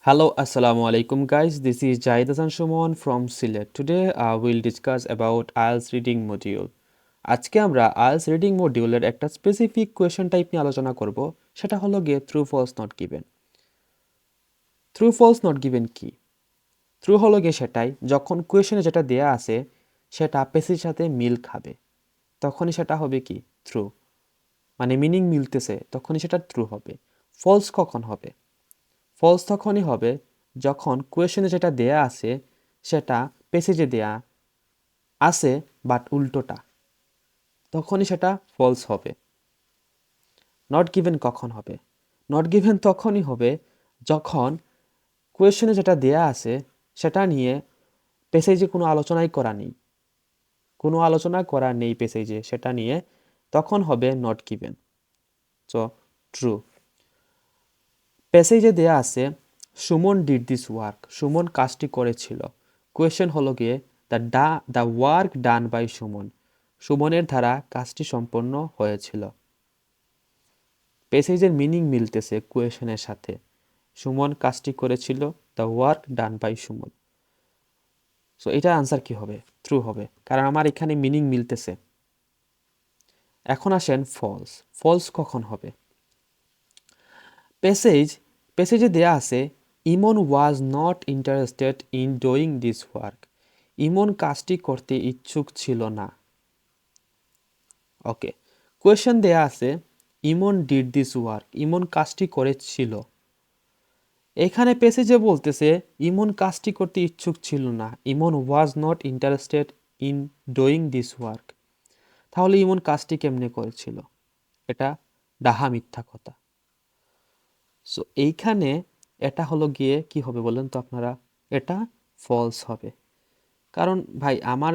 Hello, Assalamu alaikum, guys. This is Jahid Hasan Shumon from Sylhet. Today, we'll discuss about IELTS reading module. আজকে আমরা IELTS reading মডিউলের একটা specific question type নিয়ে আলোচনা করব। সেটা হলো গিয়ে true false not given. True false not given কি? ট্রু হলো গিয়ে সেটাই যখন কোয়েশ্চেনে যেটা দেয়া আছে সেটা পেসির সাথে মিল খাবে, তখনই সেটা হবে কি ট্রু, মানে মিনিং মিলতেছে, তখনই সেটা ট্রু হবে। ফলস কখন হবে? ফলস তখনই হবে যখন কোয়েশনে যেটা দেয়া আছে সেটা পেসেজে দেয়া আছে বাট উল্টোটা, তখনই সেটা ফলস হবে। নট গিভেন কখন হবে? নট গিভেন তখনই হবে যখন কোয়েশনে যেটা দেয়া আছে সেটা নিয়ে পেসেজে কোনো আলোচনাই করা নেই, কোনো আলোচনা করা নেই পেসেজে সেটা নিয়ে, তখন হবে নট গিভেন। So true. প্যাসেজে দেয়া আছে Suman did this work, Suman কাজটি করেছিল। কোয়েশ্চেন হলো গিয়ে the work done by Suman, সুমনের দ্বারা কাজটি সম্পন্ন হয়েছিল। প্যাসেজের মিনিং মিলতেছে কোয়েশ্চেনের সাথে, সুমন কাজটি করেছিল, the work done by Suman. So এটার আনসার কি হবে? ট্রু হবে, কারণ আমার এখানে মিনিং মিলতেছে। এখন আসেন ফলস। ফলস কখন হবে? প্যাসেজে দেয়া আছে Emon was not interested in doing this work, Emon কাজটি করতে ইচ্ছুক ছিল না। ওকে, কোয়েশ্চেন দেয়া আছে Emon did this work, Emon কাজটি করেছিল। এখানে প্যাসেজে বলতেছে ইমন কাজটি করতে ইচ্ছুক ছিল না, Emon was not interested in doing this work. তাহলে ইমন কাজটি কেমনে করেছিল? এটা ডাহা মিথ্যা কথা। সো এইখানে এটা হলো গিয়ে কি হবে বলেন তো আপনারা? এটা ফলস হবে। কারণ ভাই আমার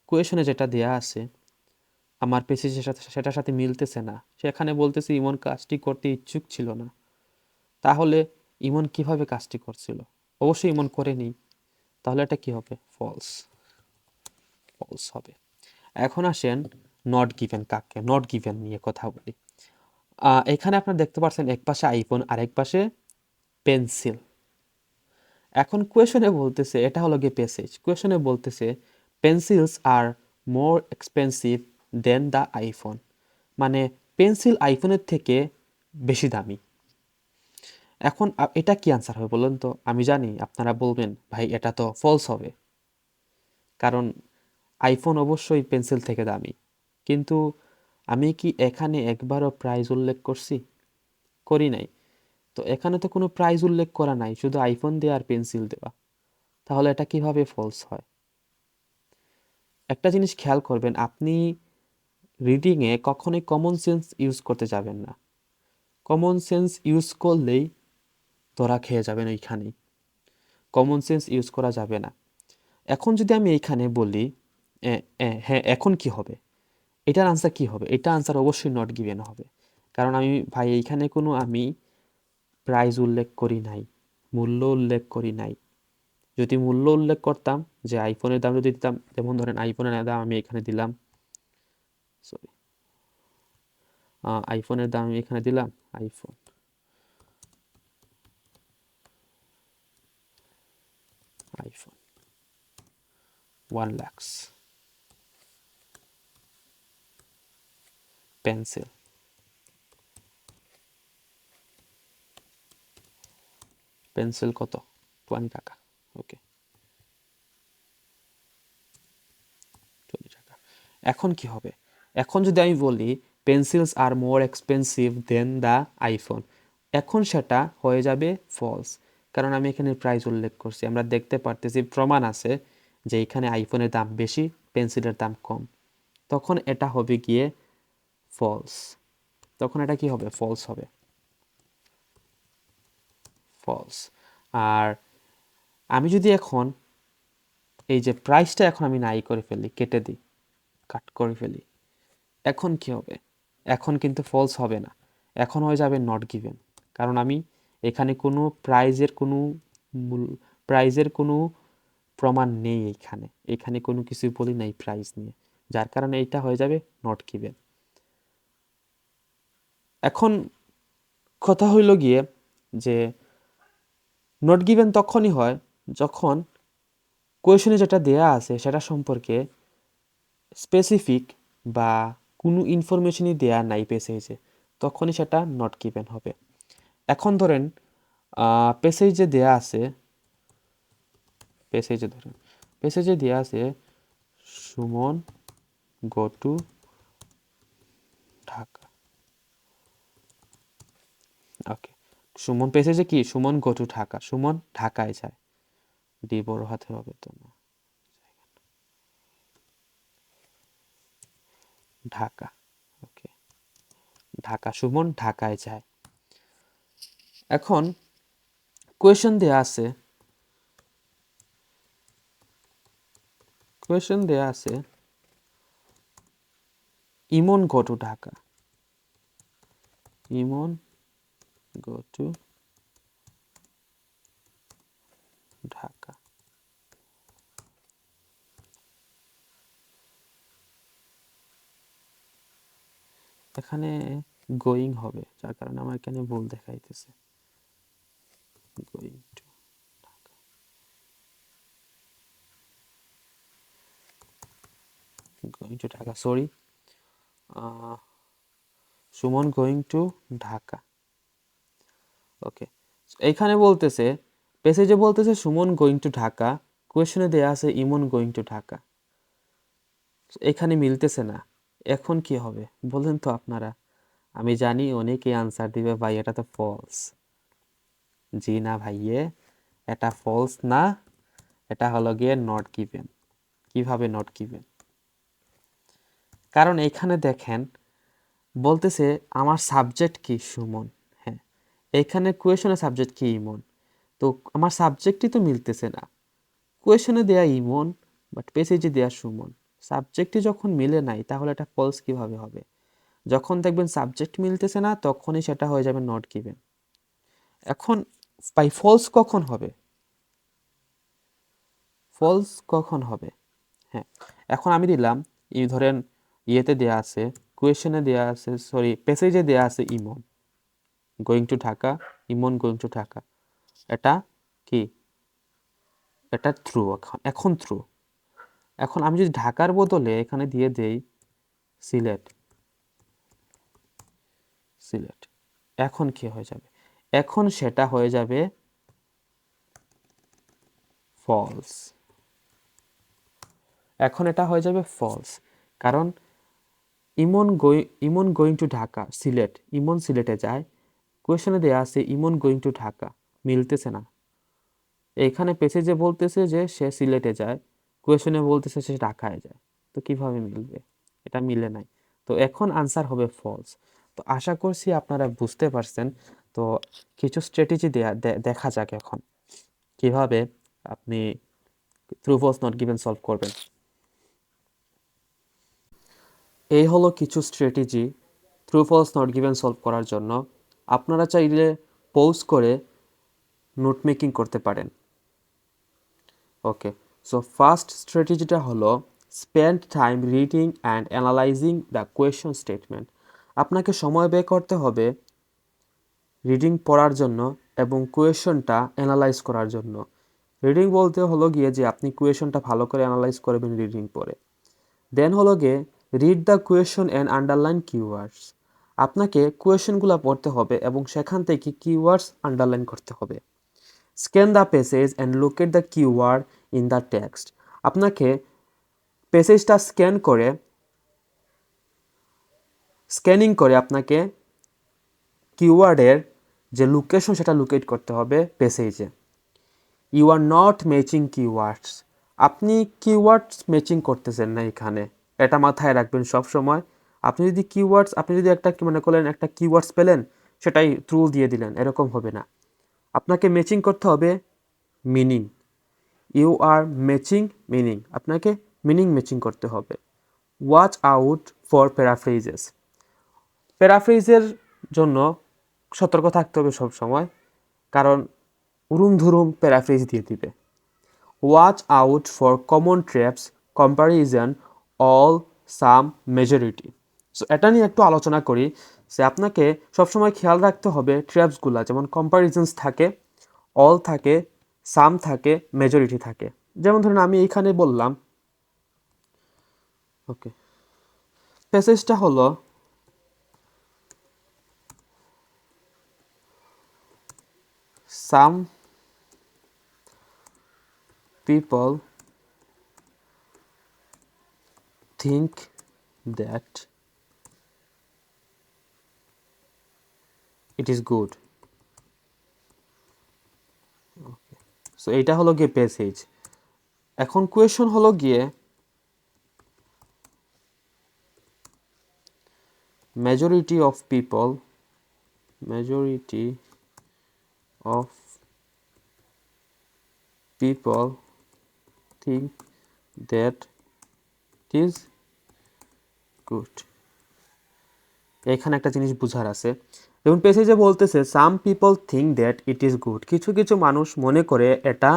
কোয়েশনে যেটা দেয়া আছে আমার পেসিসের সাথে সেটার সাথে মিলতেছে না, সেখানে বলতেছে ইমন কাজটি করতে ইচ্ছুক ছিল না। তাহলে ইমন কিভাবে কাজটি করছিল? অবশ্যই ইমন করেনি, তাহলে এটা কি হবে? ফলস। ফলস হবে। এখন আসেন নট গিভেন কাকে, নট গিভেন নিয়ে কথা বলি। এখানে আপনারা দেখতে পাচ্ছেন এক পাশে আইফোন আর এক পাশে পেন্সিল। এখন কোয়েশনে বলতেছে, এটা হলো গিয়ে প্যাসেজ, কোয়েশনে বলতেছে pencils are more expensive than the iPhone, মানে পেন্সিল আইফোনের থেকে বেশি দামি। এখন এটা কি আনসার হবে বলুন তো? আমি জানি আপনারা বলবেন ভাই এটা তো ফলস হবে, কারণ আইফোন অবশ্যই পেন্সিল থেকে দামি। কিন্তু আমি কি এখানে একবারও প্রাইস উল্লেখ করছি? করি নাই। তো এখানে তো কোনো প্রাইস উল্লেখ করা নাই, শুধু আইফোন দেওয়া আর পেন্সিল দেওয়া। তাহলে এটা কিভাবে ফলস হয়? একটা জিনিস খেয়াল করবেন, আপনি রিডিংয়ে কখনোই কমন সেন্স ইউজ করতে যাবেন না। কমন সেন্স ইউজ করলেই ধরা খেয়ে যাবেন ওইখানেই। কমন সেন্স ইউজ করা যাবে না। এখন যদি আমি এইখানে বলি হ্যাঁ এখন কি হবে, এটার আনসার কি হবে? এটা আনসার অবশ্যই নট গিভেন হবে, কারণ আমি ভাই এইখানে কোনো আমি প্রাইস উল্লেখ করি নাই, মূল্য উল্লেখ করি নাই। যদি মূল্য উল্লেখ করতাম, যে আইফোনের দাম যদি দিতাম, যেমন ধরেন আইফোনের দাম আমি এখানে দিলাম, সরি আইফোনের দাম আমি এখানে দিলাম, iPhone iPhone 1 lakh. Pencil pencil কত? 20 টাকা। ওকে, 20 টাকা। এখন কি হবে? এখন যদি আমি বলি pencils are more expensive than the iPhone, এখন সেটা হয়ে যাবে ফলস, কারণ আমি এখানে প্রাইস উল্লেখ করছি। আমরা দেখতে পারতেছি, প্রমাণ আছে যে এখানে আইফোনের দাম বেশি, পেন্সিলের দাম কম। তখন এটা হবে গিয়ে ফলস। তখন এটা কি হবে? ফলস হবে। ফলস। আর আমি যদি এখন এই যে প্রাইসটা এখন আমি নাই করে ফেলি, কেটে দিই, কাট করে ফেলি, এখন কি হবে? এখন কিন্তু ফলস হবে না, এখন হয়ে যাবে নট গিভেন। কারণ আমি এখানে কোনো প্রাইজের কোনো প্রমাণ নেই, এখানে এখানে কোনো কিছু বলি নাই প্রাইজ নিয়ে, যার কারণে এইটা হয়ে যাবে নট গিভেন। এখন কথা হইল গিয়ে যে নট গিভেন তখনই হয় যখন কোয়েশনে যেটা দেয়া আছে সেটা সম্পর্কে স্পেসিফিক বা কোনো ইনফরমেশনই দেয়া নাই পেসেজে, তখনই সেটা নট গিভেন হবে। এখন ধরেন পেসেজে দেয়া আছে, পেসেজে দেয়া আছে সুমন গো টু ঢাকা। ওকে, সুমন পেসেজে কি সুমন গো টু ঢাকা, সুমন ঢাকায় যায়, ডি বড় হাতে হবে তো না, ঢাকা। ওকে, ঢাকা, সুমন ঢাকায় যায়। এখন কোয়েশন দেয়া আছে, Emon go to Dhaka, Emon go to Dhaka. এখানে গোয়িং হবে, যার কারণে আমার এখানে ভুল দেখাইতেছে, going to Dhaka, going to Dhaka, sorry, Suman going to Dhaka. Okay, এইখানে বলতেছে, পেসেজে বলতেছে সুমন গোয়িং টু ঢাকা, কোয়েশনে দেয়া আছে ইমন গোয়িং টু ঢাকা, এখানে মিলতেছে না। এখন কি হবে বলেন তো আপনারা? আমি জানি অনেকেই আনসার দিবে, ভাই এটা তো ফলস। জি না ভাইয়ে, এটা ফলস না, এটা হলো গিয়ে নট গিভেন। কিভাবে নট গিভেন? কারণ এখানে দেখেন বলতেছে আমার সাবজেক্ট কি সুমন, হ্যাঁ, এখানে কোয়েশনে সাবজেক্ট কি ইমন, তো আমার সাবজেক্টই তো মিলতেছে না। কোয়েশনে দেয়া ইমন, বাট পেসেজে দেয়া সুমন, সাবজেক্টই যখন মিলে নাই তাহলে এটা ফলস কিভাবে হবে? যখন দেখবেন সাবজেক্ট মিলতেছে না তখনই সেটা হয়ে যাবে নট গিভেন। এখন বাই ফলস কখন হবে? ফলস কখন হবে? হ্যাঁ, এখন আমি দিলাম, এই ধরেন ইয়েতে দেয়া আছে, কোয়েশনে দেয়া আছে, সরি প্যাসেজে দেয়া আছে Emon going to Dhaka, Emon going to Dhaka, এটা কি, এটা থ্রু, এখন থ্রু। এখন আমি যদি ঢাকার বদলে এখানে দিয়ে দেই সিলেট, সিলেট, এখন কি হয়ে যাবে? এখন সেটা হয়ে যাবে ফলস। এখন এটা হয়ে যাবে ফলস, কারণ ইমন গোয়িং টু ঢাকা, সিলেট, ইমন সিলেটে যায়, কোয়েশনে দেয়া আছে ইমন গোয়িং টু ঢাকা, মিলতেছে না। এখানে পেসেজে বলতেছে যে সে সিলেটে যায়, কোয়েশনে বলতেছে সে ঢাকায় যায়, তো কিভাবে মিলবে? এটা মিলে নাই, তো এখন আনসার হবে ফলস। তো আশা করছি আপনারা বুঝতে পারছেন। তো কিছু স্ট্র্যাটেজি দেখা যাক এখন কিভাবে আপনি true false not given solve করবেন। এই হলো কিছু strategy true false not given solve করার জন্য। আপনারা চাইলে পজ করে নোট মেকিং করতে পারেন। ওকে, সো ফার্স্ট স্ট্র্যাটেজিটা হলো spend time reading and analysing the question statement. আপনাকে সময় ব্যয় করতে হবে রিডিং পড়ার জন্য এবং কোয়েশনটা অ্যানালাইজ করার জন্য। রিডিং বলতে হলো গিয়ে যে আপনি কোয়েশনটা ভালো করে অ্যানালাইজ করবেন রিডিং পড়ে। দেন হলো গিয়ে read the question and underline keywords. আপনাকে কোয়েশনগুলো পড়তে হবে এবং সেখান থেকে কিওয়ার্ডস আন্ডারলাইন করতে হবে। Scan the passage and locate the keyword in the text. আপনাকে প্যাসেজটা স্ক্যানিং করে আপনাকে কিওয়ার্ডের যে লোকেশন সেটা লোকেট করতে হবে প্যাসেজে। You are not matching keywords. আপনি কিওয়ার্ডস ম্যাচিং করতেছেন না এখানে, এটা মাথায় রাখবেন সব সময়। আপনি যদি একটা মনে করলেন একটা কিওয়ার্ডস পেলেন সেটাই ট্রু দিয়ে দিলেন, এরকম হবে না। আপনাকে ম্যাচিং করতে হবে meaning. You are matching meaning, আপনাকে মিনিং ম্যাচিং করতে হবে। Watch out for paraphrases. প্যারাফ্রেজের জন্য সতর্ক থাকতে হবে সব সময়, কারণ উরুম ধুরুম প্যারাফ্রেজ দিয়ে দিবে। Watch out for common traps, comparison, all, some, majority. So এটা নিয়ে একটু আলোচনা করি যে আপনাকে সবসময় খেয়াল রাখতে হবে ট্র্যাপসগুলো, যেমন কম্প্যারিজনস থাকে, অল থাকে, সাম থাকে, মেজরিটি থাকে। যেমন ধরুন আমি এইখানে বললাম, ওকে, প্যাসেজটা হলো some people think that it is good. So এইটা হলো গিয়ে প্যাসেজ। এখন কোয়েশন হলো গিয়ে majority of people think that it is good। এখানে একটা জিনিস বুঝার আছে। যেমন পেসেজে বলতেছে some people think that it is good, কিছু কিছু মানুষ মনে করে এটা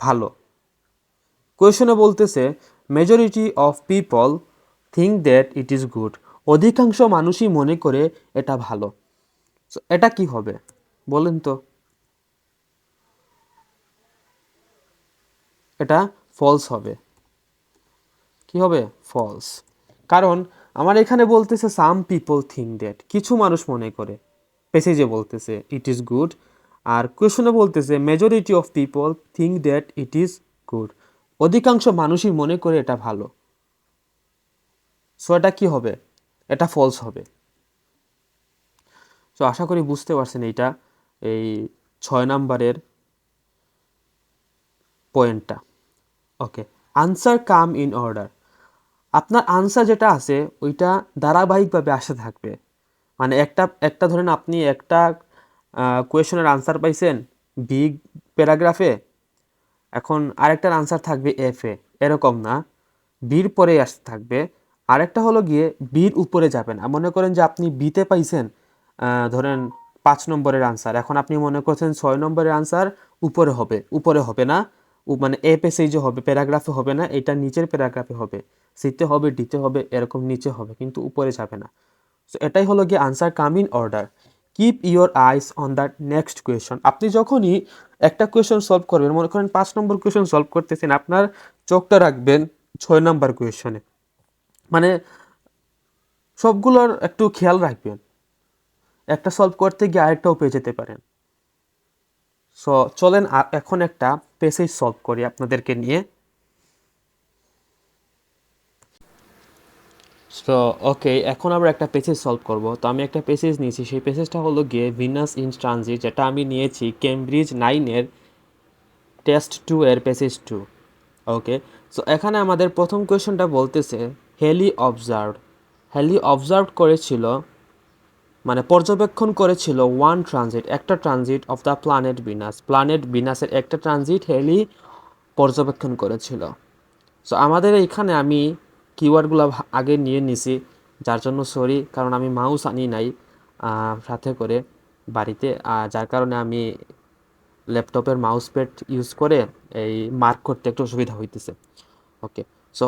ভালো। কোয়েশনে বলতেছে majority of people think that it is good, অধিকাংশ মানুষই মনে করে এটা ভালো। So, এটা কি হবে বলেন তো? এটা ফলস হবে। কি হবে? ফলস। কারণ আমার এখানে বলতেছে সাম পিপল থিঙ্ক দ্যাট, কিছু মানুষ মনে করে, পেসেজে বলতেছে ইট ইজ গুড, আর কোয়েশনে বলতেছে majority of people think that it is good, অধিকাংশ মানুষই মনে করে এটা ভালো। সো এটা কি হবে? এটা ফলস হবে। সো আশা করি বুঝতে পারছেন এইটা, এই 6 নাম্বারের পয়েন্টটা। ওকে, আনসার কাম ইন অর্ডার। আপনার আনসার যেটা আছে ওইটা ধারাবাহিকভাবে আসতে থাকবে। মানে একটা একটা ধরেন আপনি একটা কোয়েশনের আনসার পাইছেন বি প্যারাগ্রাফে, এখন আরেকটার আনসার থাকবে এফ এ, এরকম না, বির পরে আসতে থাকবে। আরেকটা হলো গিয়ে বির উপরে যাবেন। মনে করেন যে আপনি বিতে পাইছেন ধরেন 5 নম্বরের আনসার, এখন আপনি মনে করছেন 6 নম্বরের আনসার উপরে হবে না, মানে এ পেসেজে হবে, প্যারাগ্রাফে হবে না, এটা নিচের প্যারাগ্রাফে হবে, সিতে হবে, ডিতে হবে, এরকম নিচে হবে, কিন্তু উপরে যাবে না। সো এটাই হলো গিয়ে answer come in order. Keep your eyes on the next question. আপনি যখনই একটা কোয়েশন সলভ করবেন, মনে করেন 5 নম্বর কোয়েশন সলভ করতেছেন, আপনার চোখটা রাখবেন 6 নম্বর কোয়েশনে, মানে সবগুলোর একটু খেয়াল রাখবেন, একটা সলভ করতে গিয়ে আরেকটাও পেয়ে যেতে পারেন। সো চলেন এখন একটা পেসেজ সলভ করি আপনাদেরকে নিয়ে। সো ওকে, এখন আমরা একটা পেসেজ সলভ করব। তো আমি একটা পেসেজ নিয়েছি, সেই পেসেজটা হলো গিয়ে ভিনাস ইন ট্রানজিট, যেটা আমি নিয়েছি কেমব্রিজ 9-এর টেস্ট 2 এর পেসেজ 2। ওকে, সো এখানে আমাদের প্রথম কোয়েশনটা বলতেছে হেলি অবজার্ভ করেছিল, মানে পর্যবেক্ষণ করেছিল ওয়ান ট্রানজিট, একটা ট্রানজিট অফ দ্য প্ল্যানেট ভিনাসের একটা ট্রানজিট হেলি পর্যবেক্ষণ করেছিল। সো আমাদের এখানে আমি কিওয়ার্ডগুলো আগে নিয়ে নিছি, যার জন্য সরি, কারণ আমি মাউস আনি নাই সাথে করে বাড়িতে, যার কারণে আমি ল্যাপটপের মাউস প্যাড ইউজ করে এই মার্ক করতে একটু অসুবিধা হইতেছে। ওকে, সো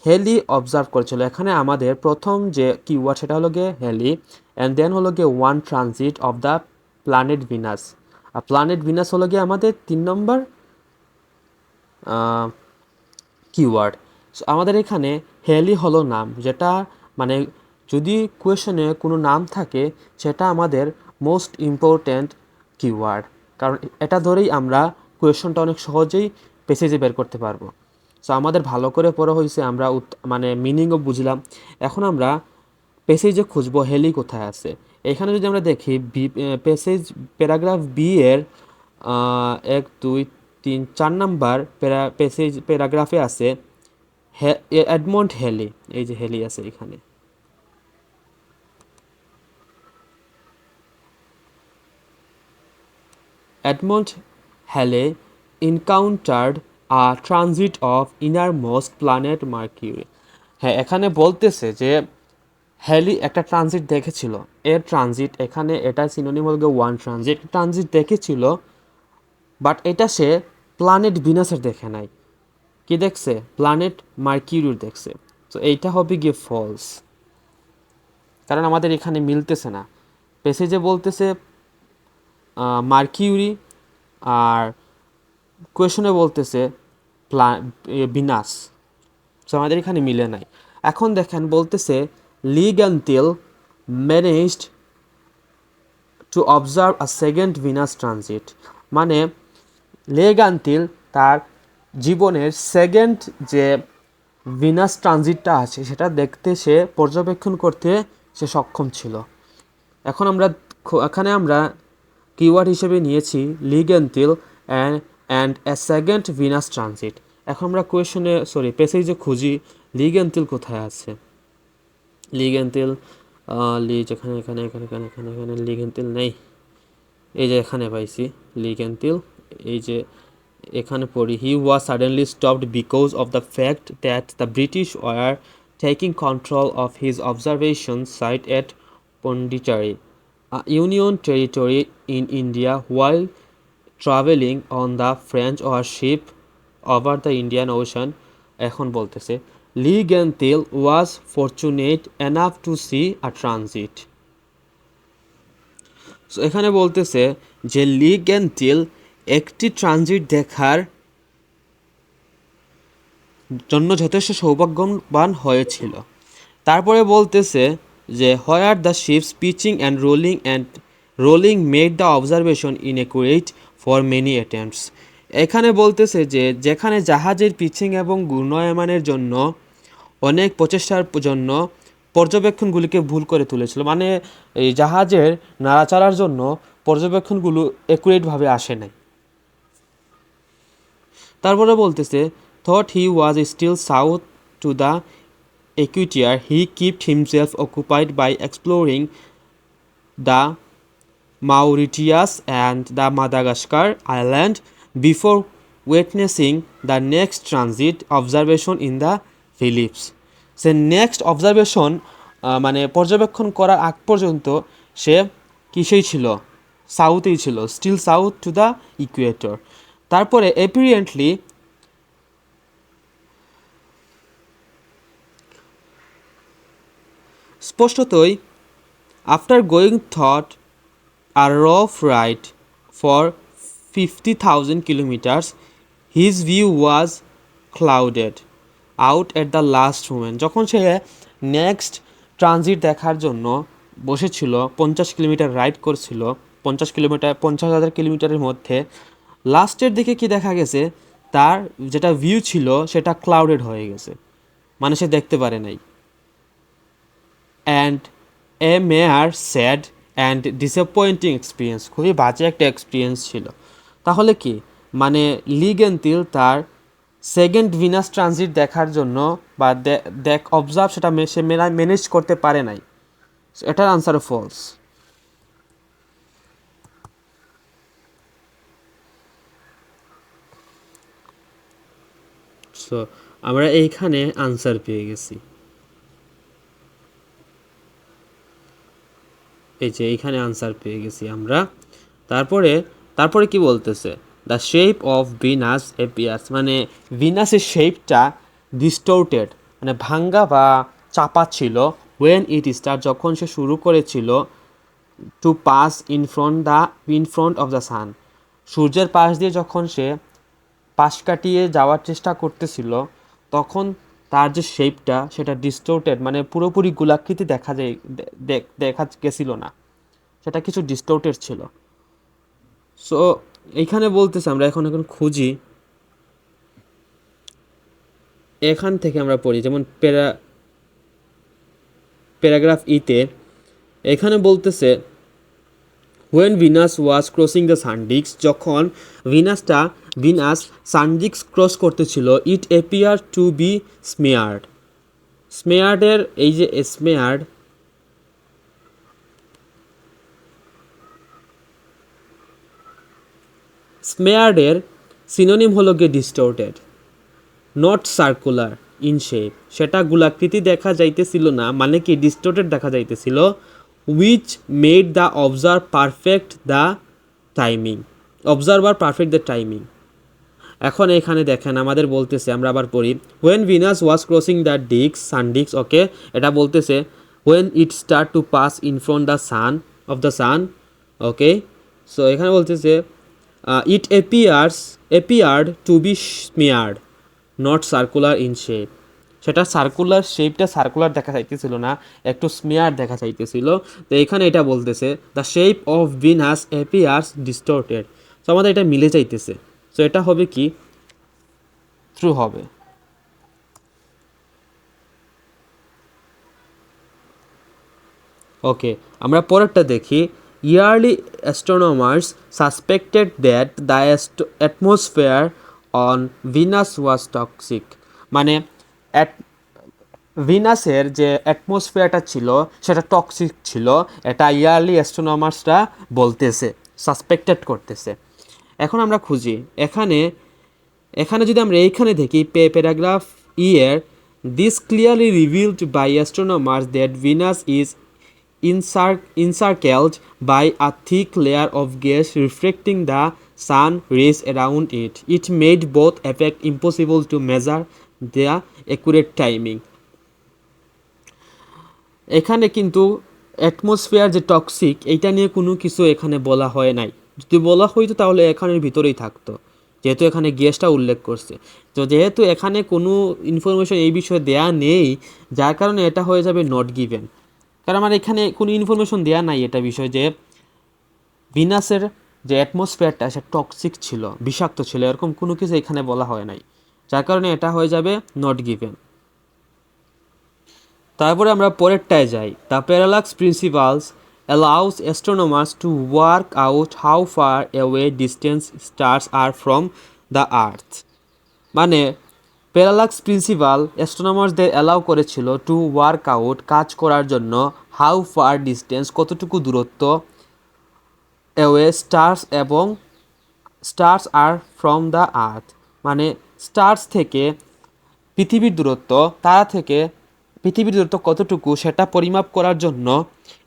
হেলি অবজার্ভ করেছিল, এখানে আমাদের প্রথম যে কিওয়ার্ড সেটা হলো গিয়ে হেলি, অ্যান্ড দেন হলো গিয়ে one transit of the planet Venus. আর প্ল্যানেট ভিনাস হলো গিয়ে আমাদের 3 নম্বর কিওয়ার্ড। সো আমাদের এখানে হেলি হলো নাম, যেটা মানে যদি কোয়েশনে কোনো নাম থাকে সেটা আমাদের মোস্ট ইম্পর্ট্যান্ট কিওয়ার্ড, কারণ এটা ধরেই আমরা কোয়েশনটা অনেক সহজেই পেসেজে বের করতে পারবো। সো আমাদের ভালো করে পড়া হয়েছে, আমরা মানে মিনিংও বুঝলাম। এখন আমরা পেসেজে খুঁজবো হেলি কোথায় আছে। এখানে যদি আমরা দেখি প্যারাগ্রাফ বি এর 1 2 3 4 নাম্বার প্যারাগ্রাফে আছে এডমন্ড হেলি। এই যে হেলি আছে এখানে, Edmond Halley encountered a transit of innermost planet Mercury. হ্যাঁ, এখানে বলতেছে যে হ্যালি একটা ট্রানজিট দেখেছিল, এর ট্রানজিট এখানে এটা সিনোনিম হল ওয়ান ট্রানজিট দেখেছিল, বাট এটা সে প্ল্যানেট ভিনাসের দেখে নাই। কি দেখছে? প্ল্যানেট মার্কিউরির দেখছে। তো এইটা হবে গিয়ে ফলস, কারণ আমাদের এখানে মিলতেছে না। পেসেজে বলতেছে মার্কিউরি, আর কোয়েশনে বলতেছে ভিনাস। সো আমাদের এখানে মিলে নাই। এখন দেখেন বলতেছে Le Gentil managed to observe a second Venus transit, মানে লেগান্তিল তার জীবনের সেকেন্ড যে ভিনাস ট্রানজিটটা আছে সেটা দেখতে, সে পর্যবেক্ষণ করতে সে সক্ষম ছিল। এখন এখানে আমরা কিওয়ার্ড হিসেবে নিয়েছি Le Gentil and a second Venus transit. এখন আমরা প্যাসেজে খুঁজি লিগ্যান্টিল কোথায় আছে। লিগ্যান্টিল এখানে এখানে এখানে এখানে এখানে এখানে লিগ্যান্টিল নেই, এই যে এখানে পাইছি লিগ্যান্টিল, এই যে এখানে পড়ি he was suddenly stopped because of the fact that the British were taking control of his observation site at Pondicherry, union territory in India, while traveling on the French warship over the Indian Ocean। এখন বলতেছে Le Gentil was fortunate enough to see a transit. So এখানে বলতেছে যে লিগ্যান্টিল একটি transit দেখার জন্য যথেষ্ট সৌভাগ্যবান হয়েছিল। তারপরে বলতেছে যে where the ships pitching and rolling made the observation inaccurate for many attempts. এখানে বলতেছে যে যেখানে জাহাজের পিচিং এবং ঘূর্ণায়মানের জন্য অনেক প্রচেষ্টার জন্য পর্যবেক্ষণগুলিকে ভুল করে তুলেছিল, মানে এই জাহাজের নাড়াচাড়ার জন্য পর্যবেক্ষণগুলো অ্যাকুরেটভাবে আসে নাই। তারপরে বলতেছে thought he was still south to the equator, he kept himself occupied by exploring the Mauritius and the Madagascar island before witnessing the next transit observation in the Philippines। Say next observation মানে পর্যবেক্ষণ করার আগ পর্যন্ত সে কিসেই ছিল, সাউথেই ছিল, still south to the equator. তারপরে apparently স্পষ্টতই after going thought a rough ride for 50,000 kilometers, his view was clouded out at the last moment। যখন সে নেক্সট ট্রানজিট দেখার জন্য বসেছিল, 50 কিলোমিটার রাইড করছিল, 50,000 কিলোমিটারের মধ্যে লাস্টের দিকে কি দেখা গেছে, তার যেটা ভিউ ছিল সেটা ক্লাউডেড হয়ে গেছে, মানে সে দেখতে পারে নাই। And a mere sad and disappointing experience, খুবই বাজে একটা এক্সপিরিয়েন্স ছিল। তাহলে কি মানে লিগ্যান্টিল তার সেকেন্ড ভিনাস ট্রানজিট দেখার জন্য বা অবজার্ভ সেটা সে ম্যানেজ করতে পারে নাই, এটার আনসার ফলস। সো আমরা এইখানে আনসার পেয়ে গেছি, এই যে এইখানে আনসার পেয়ে গেছি আমরা। তারপরে কি বলতেছে, the shape of Venus appears, মানে ভিনাসের শেপটা ডিস্টোর্টেড, মানে ভাঙ্গা বা চাপা ছিল, ওয়েন ইট স্টার্ট, যখন সে শুরু করেছিল, to pass in front of the sun, সূর্যের পাশ দিয়ে যখন সে পাশ কাটিয়ে যাওয়ার চেষ্টা করতেছিল, তখন তার যে শেপটা সেটা ডিস্টোর্টেড, মানে পুরোপুরি গোলাকৃতি দেখা গেছিল না, সেটা কিছু ডিস্টোর্টেড ছিল। সো এইখানে বলতেছে আমরা এখন খুঁজি, এখান থেকে আমরা পড়ি, যেমন প্যারাগ্রাফ ইতে এখানে বলতেছে when Venus was crossing the sun disk, যখন ভিনাস সানডিস্ক ক্রস করতেছিল, ইট অ্যাপিয়ার টু বি স্মেয়ার্ডের এই যে স্মেয়ার্ডের সিনোনিম হলো গিয়ে distorted, not circular in shape, সেটা গোলাকৃতি দেখা যাইতেছিল না, মানে কি ডিস্টোর্টেড দেখা যাইতেছিল, which made the observer perfect the timing. এখন এখানে দেখেন আমাদের বলতেছে, আমরা আবার পড়ি, when Venus was crossing the sun disk, okay, এটা বলতেছে when it start to pass in front the sun, okay. So এখানে বলতেছে It appeared to be smeared, not circular in shape. সেটা সার্কুলার শেপটা সার্কুলার দেখা যাইতেছিল না, একটু স্মিয়ার দেখা যাইতেছিল। তো এখানে এটা বলতেছে the shape of Venus appears distorted. So আমাদের এটা মিলে যাইতেছে। সো এটা হবে কি, ট্রু হবে। ওকে, আমরা পরেরটা দেখি। Early astronomers suspected that the atmosphere on Venus was toxic. মানে ভিনাসের যে অ্যাটমসফিয়ারটা ছিল সেটা টক্সিক ছিল, এটা ইয়ারলি অ্যাস্ট্রোনমার্সরা বলতেছে, সাসপেক্টেড করতেছে। এখন আমরা খুঁজি এখানে, এখানে যদি আমরা এইখানে দেখি প্যারাগ্রাফ এর, this clearly revealed by astronomers that Venus is encircled by a thick layer of gas reflecting the sun rays around it. It made both effect impossible to measure the accurate timing. এখানে কিন্তু atmosphere যে toxic এইটা নিয়ে কোনো কিছু এখানে বলা হয় নাই। যদি বলা হইতো তাহলে এখানের ভিতরেই থাকতো, যেহেতু এখানে গ্যাসটা উল্লেখ করছে। তো যেহেতু এখানে কোনো ইনফরমেশন এই বিষয়ে দেয়া নেই, যার কারণে এটা হয়ে যাবে নট গিভেন। কারণ আমার এখানে কোনো ইনফরমেশন দেয়া নাই এটা বিষয় যে ভিনাসের যে অ্যাটমসফিয়ারটা সেটা টক্সিক ছিল, বিষাক্ত ছিল, এরকম কোনো কিছু এখানে বলা হয় নাই, যার কারণে এটা হয়ে যাবে নট গিভেন। তারপরে আমরা পরেরটায় যাই। The parallax principles allows astronomers to work out how far away distant stars are from the earth. মানে প্যারালাক্স প্রিন্সিপাল অ্যাস্ট্রোনমার্সদের অ্যালাউ করেছিল টু ওয়ার্ক আউট, কাজ করার জন্য, হাউ ফার ডিস্টেন্স, কতটুকু দূরত্ব, অ্যাওয়ে স্টার্স এবং stars are from the earth, মানে stars থেকে পৃথিবীর দূরত্ব, তারা থেকে পৃথিবীর দূরত্ব কতটুকু সেটা পরিমাপ করার জন্য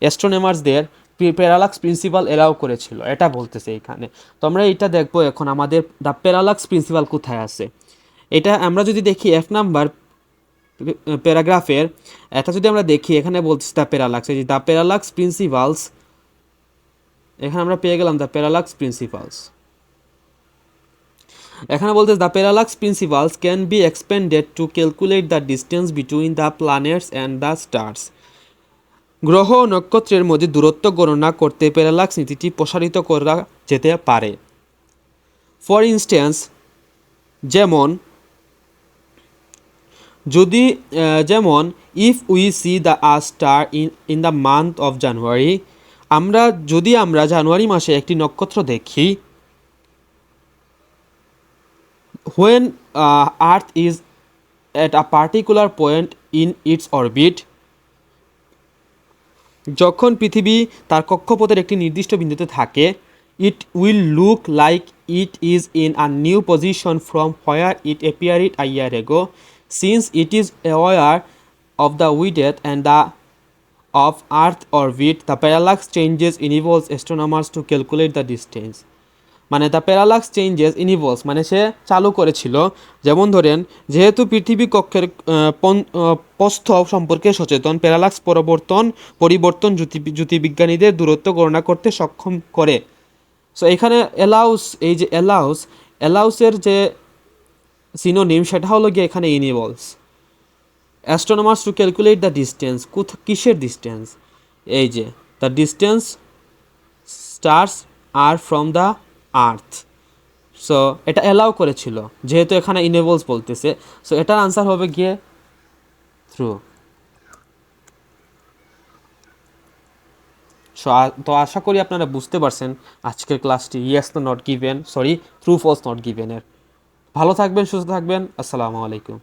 অ্যাস্ট্রোনমার্সদের প্যারালাক্স প্রিন্সিপাল এলাও করেছিল, এটা বলতেছে এখানে। তো আমরা এইটা দেখবো এখন আমাদের দ্য প্যারালাক্স প্রিন্সিপাল কোথায় আছে। এটা আমরা যদি দেখি 1 নাম্বার প্যারাগ্রাফের, এটা যদি আমরা দেখি এখানে বলতেছে দ্য প্যারালাক্স, এই যে দ্য প্যারালাক্স প্রিন্সিপালস, এখানে আমরা পেয়ে গেলাম দ্য প্যারালাক্স প্রিন্সিপালস। এখানে বলতে the parallax principles can be expended to calculate the distance between the planets and the stars. গ্রহ ও নক্ষত্রের মধ্যে দূরত্ব গণনা করতে প্যারালাক্স নীতিটি প্রসারিত করা যেতে পারে। ফর ইনস্ট্যান্স, যেমন যদি যেমন if we see the a star in the month of January, যদি আমরা জানুয়ারি মাসে একটি নক্ষত্র দেখি, when Earth is at a particular point in its orbit, যখন পৃথিবী তার কক্ষপথের একটি নির্দিষ্ট বিন্দুতে থাকে, it will look like it is in a new position from where it appeared a year ago. Since it is aware of the width and the of Earth orbit, the parallax changes enables astronomers to calculate the distance. মানে the parallax changes involves, মানে সে চালু করেছিল, যেমন ধরেন যেহেতু পৃথিবী কক্ষের প্রস্থ সম্পর্কে সচেতন, প্যারালাক্স পরিবর্তন জ্যোতির্বিজ্ঞানীদের দূরত্ব গণনা করতে সক্ষম করে। সো এখানে অ্যালাউস, এই যে অ্যালাউসের যে সিনোনিম সেটা হলো গিয়ে এখানে ইনেবলস অ্যাস্ট্রোনমার্স টু ক্যালকুলেট দ্য ডিস্টেন্স। কিসের ডিস্টেন্স? এই যে the distance stars are from the earth. So এটা অ্যালাউ করেছিল, যেহেতু এখানে ইনেবলস বলতেছে, সো এটার আনসার হবে গিয়ে ট্রু। সো তো আশা করি আপনারা বুঝতে পারছেন আজকের ক্লাসটি yes not given, true false not গিভেনের। ভালো থাকবেন, সুস্থ থাকবেন, আসসালামু আলাইকুম।